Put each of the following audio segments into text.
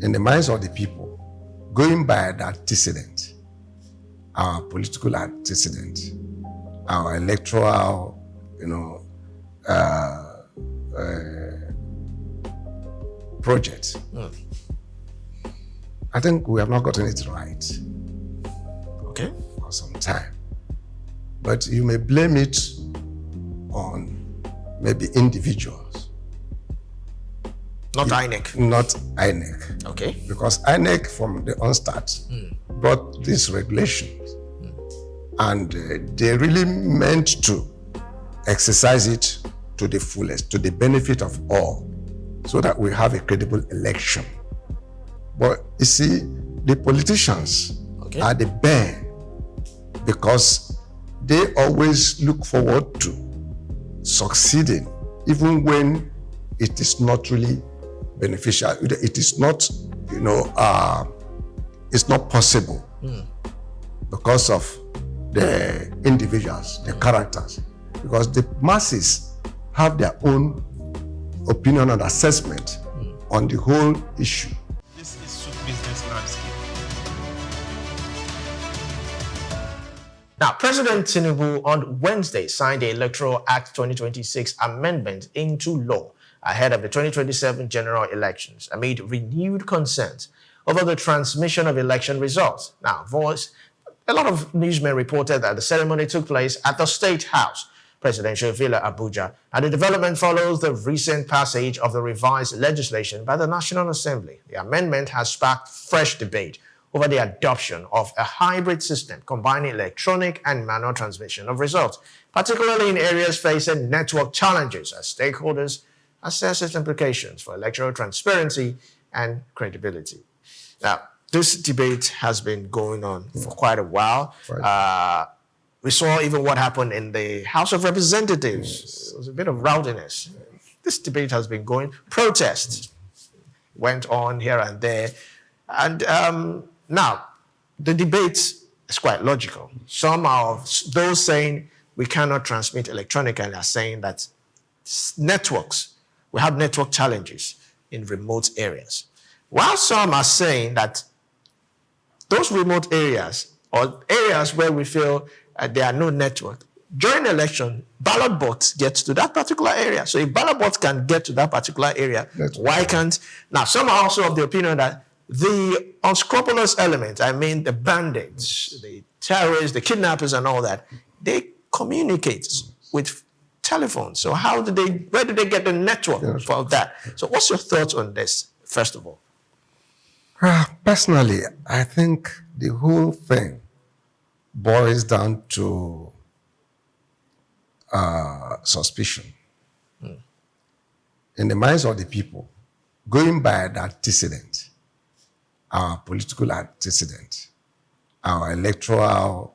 in the minds of the people, going by the antecedent, our political antecedent, our electoral, project. I think we have not gotten it right. Okay. For some time. But you may blame it on maybe individuals. Not INEC. Not INEC. Okay. Because INEC from the onstart brought these regulations and they really meant to exercise it to the fullest, to the benefit of all, so that we have a credible election. But you see, the politicians are the bear because they always look forward to succeeding, even when it is not really beneficial. It is not, it's not possible because of the individuals, the characters, because the masses have their own opinion and assessment on the whole issue. This is Souq business landscape. Now, President Tinubu on Wednesday signed the Electoral Act 2026 amendment into law ahead of the 2027 general elections amid renewed concerns over the transmission of election results. Now, a lot of newsmen reported that the ceremony took place at the State House, Presidential Villa Abuja, and the development follows the recent passage of the revised legislation by the National Assembly. The amendment has sparked fresh debate over the adoption of a hybrid system combining electronic and manual transmission of results, particularly in areas facing network challenges as stakeholders assess its implications for electoral transparency and credibility. Now, this debate has been going on for quite a while. We saw even what happened in the House of Representatives. Yes. It was a bit of rowdiness. This debate has been going. Protests went on here and there. And now, the debate is quite logical. Some of those saying we cannot transmit electronically are saying that networks, we have network challenges in remote areas. While some are saying that those remote areas or areas where we feel there are no network, during the election, ballot box gets to that particular area. So if ballot box can get to that particular area, why can't? Now, some are also of the opinion that the unscrupulous elements, I mean the bandits, the terrorists, the kidnappers and all that, they communicate with telephones. So where do they get the network for that? So what's your thoughts on this, first of all? Personally, I think the whole thing boils down to suspicion. In the minds of the people, going by the antecedent, our political antecedent, our electoral,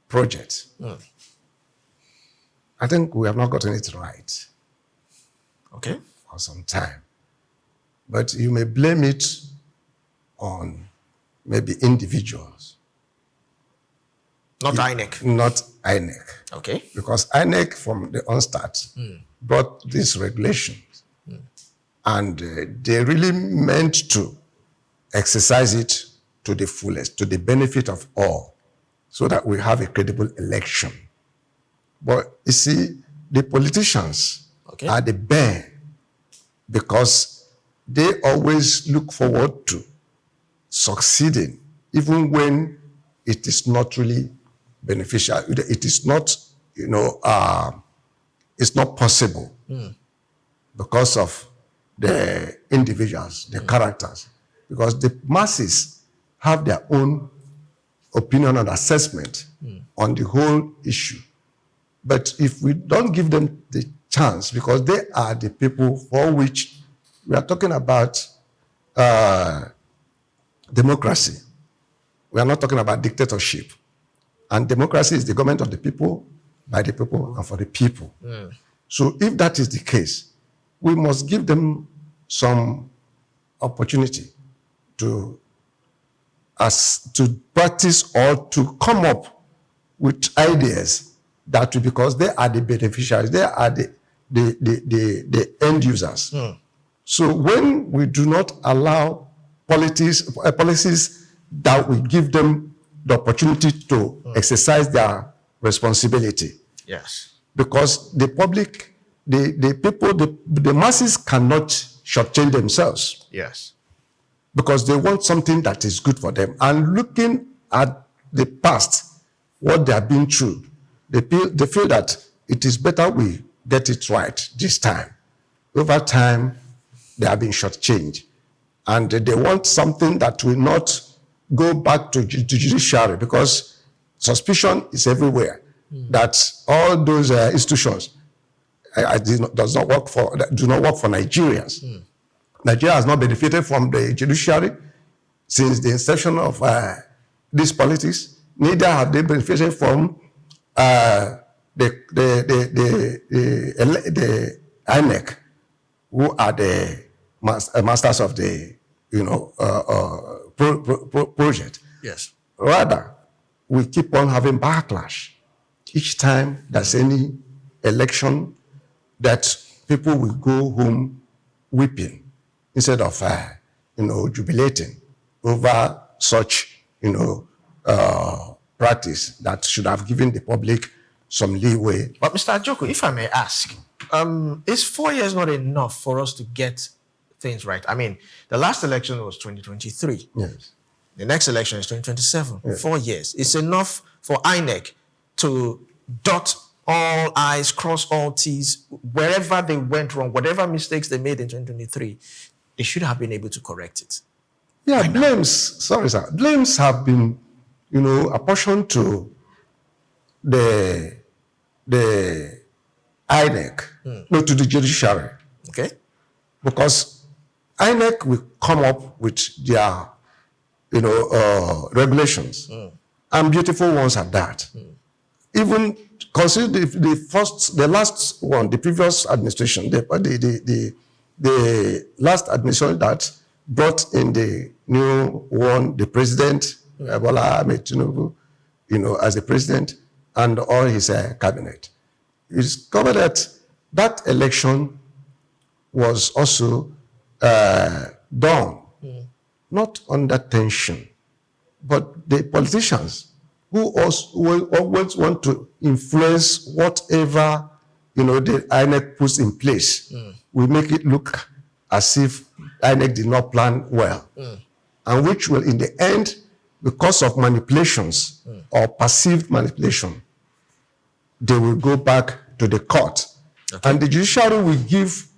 project. I think we have not gotten it right. Okay. For some time. But you may blame it on maybe individuals. Not INEC. Not INEC. Okay. Because INEC from the onstart brought these regulations and they really meant to exercise it to the fullest, to the benefit of all, so that we have a credible election. But you see, the politicians are the bear because they always look forward to succeeding, even when it is not really beneficial. It is not, it's not possible because of the individuals, the characters, because the masses have their own opinion and assessment on the whole issue. But if we don't give them the chance, because they are the people for which we are talking about democracy. We are not talking about dictatorship. And democracy is the government of the people, by the people, and for the people. So if that is the case, we must give them some opportunity to practice or to come up with ideas that will, because they are the beneficiaries, they are the end users. So when we do not allow policies that will give them the opportunity to exercise their responsibility, Yes. because the public, the people, the masses cannot shortchange themselves, Yes. because they want something that is good for them. And looking at the past, what they have been through, they feel that it is better we get it right this time. Over time, they have been shortchanged. And they want something that will not go back to judiciary, because suspicion is everywhere that all those institutions do not work for Nigerians. Nigeria has not benefited from the judiciary since the inception of this politics. Neither have they benefited from the INEC, who are the masters of the project. Yes. Rather, we keep on having backlash each time there's any election, that people will go home weeping instead of jubilating over such practice that should have given the public some leeway. But Mr. Ajoko, if I may ask, is 4 years not enough for us to get things right? I mean, the last election was 2023. Yes. The next election is 2027. Yes. 4 years. It's enough for INEC to dot all I's, cross all T's, wherever they went wrong, whatever mistakes they made in 2023, they should have been able to correct it. Yeah, blames have been, apportioned to the INEC, no, to the judiciary. Okay? Because INEC will come up with their, regulations, and beautiful ones at that. Even consider the last one, the previous administration, the last administration that brought in the new one, the president, Bola Ahmed Tinubu, as the president, and all his cabinet. It discovered that election was also done, not under tension, but the politicians who also always want to influence whatever the INEC puts in place, will make it look as if INEC did not plan well, and which will, in the end, because of manipulations or perceived manipulation, they will go back to the court, and the judiciary will give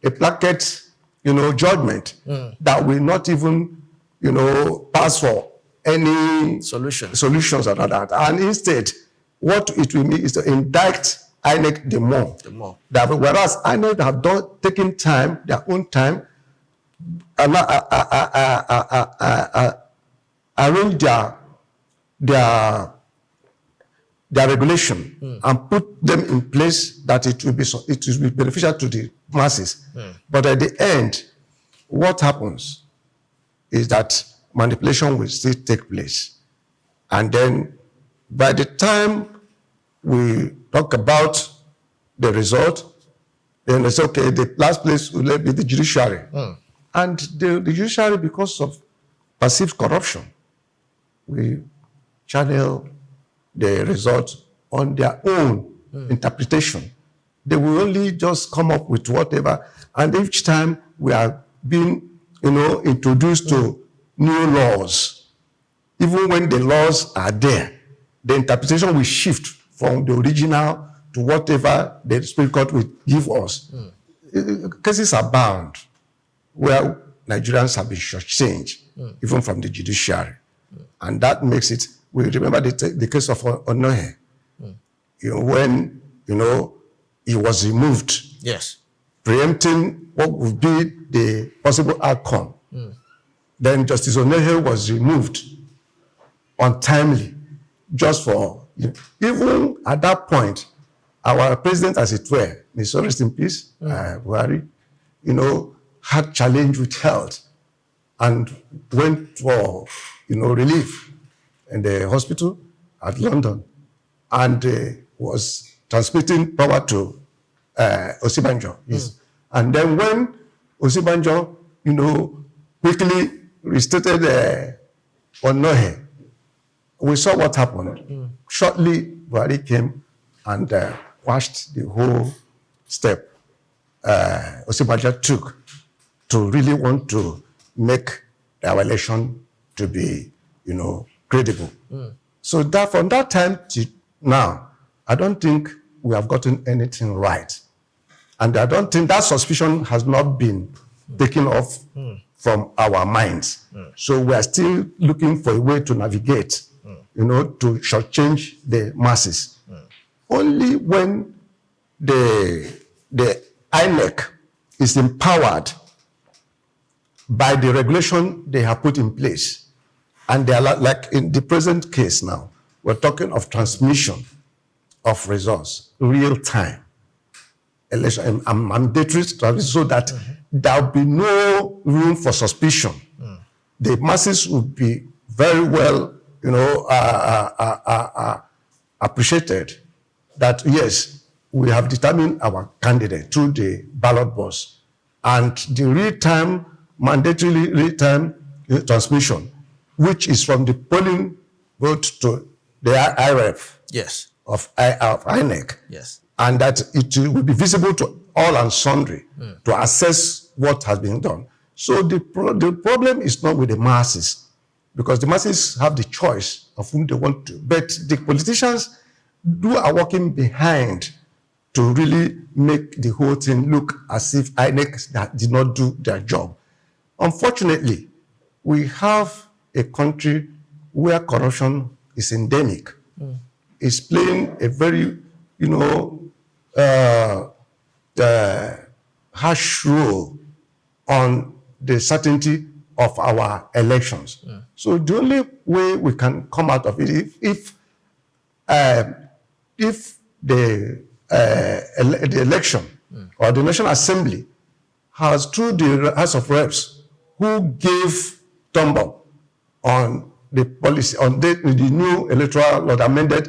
a blanket, judgment that will not even, pass for any solutions or that. And instead, what it will mean is to indict INEC the more. That, whereas INEC have taken time, their own time, and arrange their regulation and put them in place that it will be beneficial to the masses. But at the end, what happens is that manipulation will still take place. And then by the time we talk about the result, then it's okay, the last place will be the judiciary. And the judiciary, because of perceived corruption, we channel the results on their own interpretation. They will only just come up with whatever, and each time we are being, introduced to new laws. Even when the laws are there, the interpretation will shift from the original to whatever the Supreme Court will give us. Cases are bound where Nigerians have been shortchanged, even from the judiciary. And that makes it, we remember the case of Onohe, when, he was removed. Yes. Preempting what would be the possible outcome. Then Justice Onohe was removed untimely, just for, even at that point, our president, as it were, may so rest in peace, Buhari, had challenge with health and went for, relief in the hospital at London, and was transmitting power to Osibanjo. And then when Osibanjo, quickly restated Onohe, we saw what happened. Shortly, Buhari came and quashed the whole step Osibanjo took to really want to make our election to be, credible. So that from that time to now, I don't think we have gotten anything right. And I don't think that suspicion has not been taken off from our minds. So we are still looking for a way to navigate, to shortchange the masses. Only when the INEC is empowered by the regulation they have put in place, and they are like in the present case now, we're talking of transmission of results, real time, election, and mandatory transmission, so that there will be no room for suspicion. The masses will be very well, appreciated that yes, we have determined our candidate through the ballot box, and the real-time, mandatory real-time transmission, which is from the polling vote to the IRF of INEC, and that it will be visible to all and sundry to assess what has been done. So the problem is not with the masses, because the masses have the choice of whom they want to, but the politicians are working behind to really make the whole thing look as if INEC that did not do their job. Unfortunately, we have a country where corruption is endemic. It's playing a very, harsh role on the certainty of our elections. So the only way we can come out of it, if the election or the National Assembly has, through the House of Reps, who gave thumb up on the policy, on the new electoral law, the amended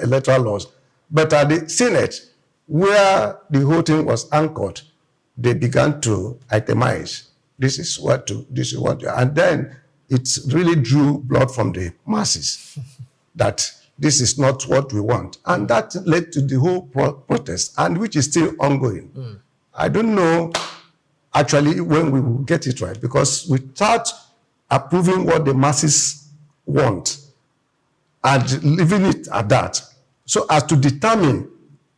electoral laws, but at the Senate, where the whole thing was anchored, they began to itemize. This is what to, and then it really drew blood from the masses that this is not what we want. And that led to the whole protest, and which is still ongoing. I don't know actually when we will get it right, because without approving what the masses want and leaving it at that, so as to determine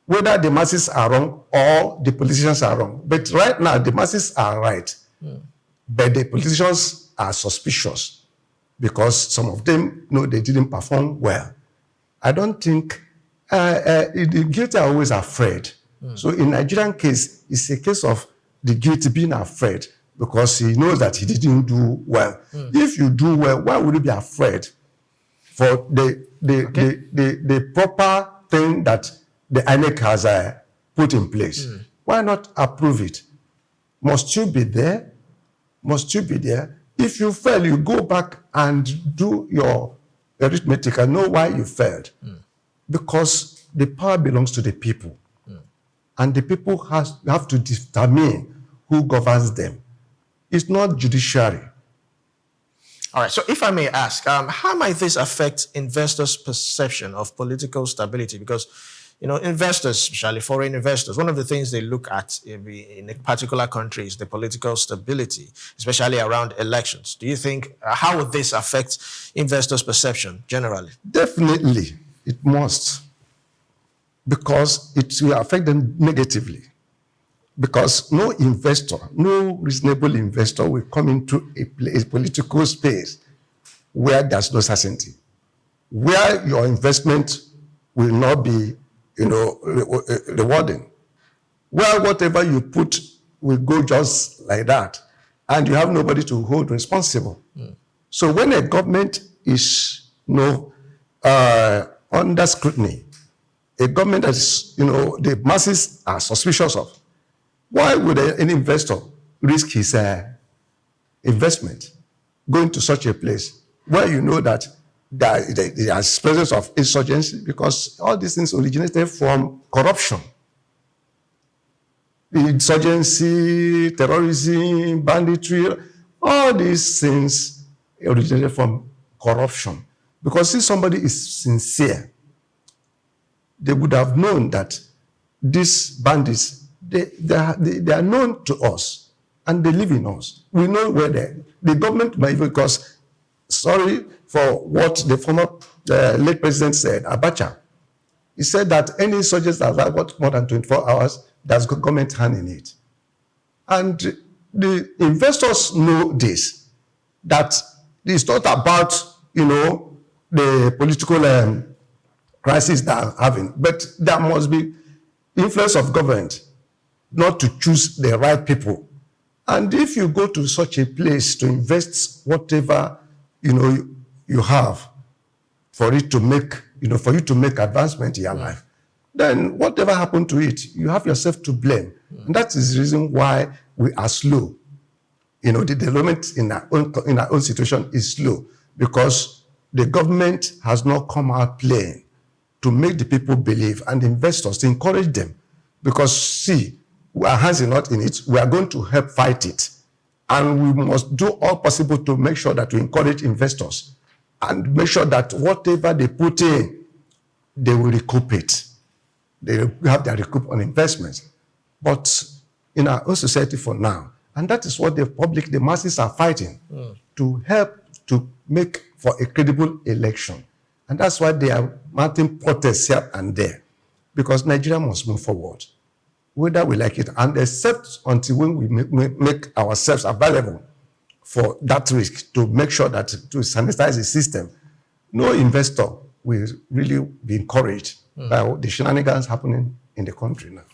whether the masses are wrong or the politicians are wrong. But right now, the masses are right. But the politicians are suspicious because some of them know they didn't perform well. I don't think the guilty are always afraid. So in Nigerian case, it's a case of the guilty being afraid because he knows that he didn't do well. If you do well, why would you be afraid for the proper thing that the INEC has put in place? Why not approve it? Must you be there? Must you be there? If you fail, you go back and do your arithmetic and know why you failed. Because the power belongs to the people. And the people have to determine who governs them. It's not judiciary. All right, so if I may ask, how might this affect investors' perception of political stability? Because, investors, especially foreign investors, one of the things they look at in a particular country is the political stability, especially around elections. Do you think, how would this affect investors' perception generally? Definitely, it must, because it will affect them negatively. Because no investor, no reasonable investor will come into a political space where there's no certainty, where your investment will not be, rewarding, where whatever you put will go just like that, and you have nobody to hold responsible. So when a government is, under scrutiny, a government that is, the masses are suspicious of, why would an investor risk his investment going to such a place where you know that there is presence of insurgency, because all these things originated from corruption. insurgency, terrorism, banditry, all these things originated from corruption. Because if somebody is sincere, they would have known that these bandits, they are known to us and they live in us. We know where the government might, because, sorry for what the former late president said, Abacha. He said that any insurgents that have got more than 24 hours, there's government hand in it. And the investors know this, that it's not about, the political crisis that are having, but there must be influence of government not to choose the right people. And if you go to such a place to invest whatever, you have for it to make, for you to make advancement in your life, then whatever happened to it, you have yourself to blame. And that is the reason why we are slow. The development in our own situation is slow, because the government has not come out playing to make the people believe, and investors to encourage them. Because see, our hands are not in it. We are going to help fight it. And we must do all possible to make sure that we encourage investors and make sure that whatever they put in, they will recoup it. They have their recoup on investments. But in our own society for now, and that is what the public, the masses are fighting, to help to make for a credible election. And that's why they are mounting protests here and there, because Nigeria must move forward, whether we like it, and except until when we make ourselves available for that risk, to make sure that to sanitize the system, no investor will really be encouraged by the shenanigans happening in the country now.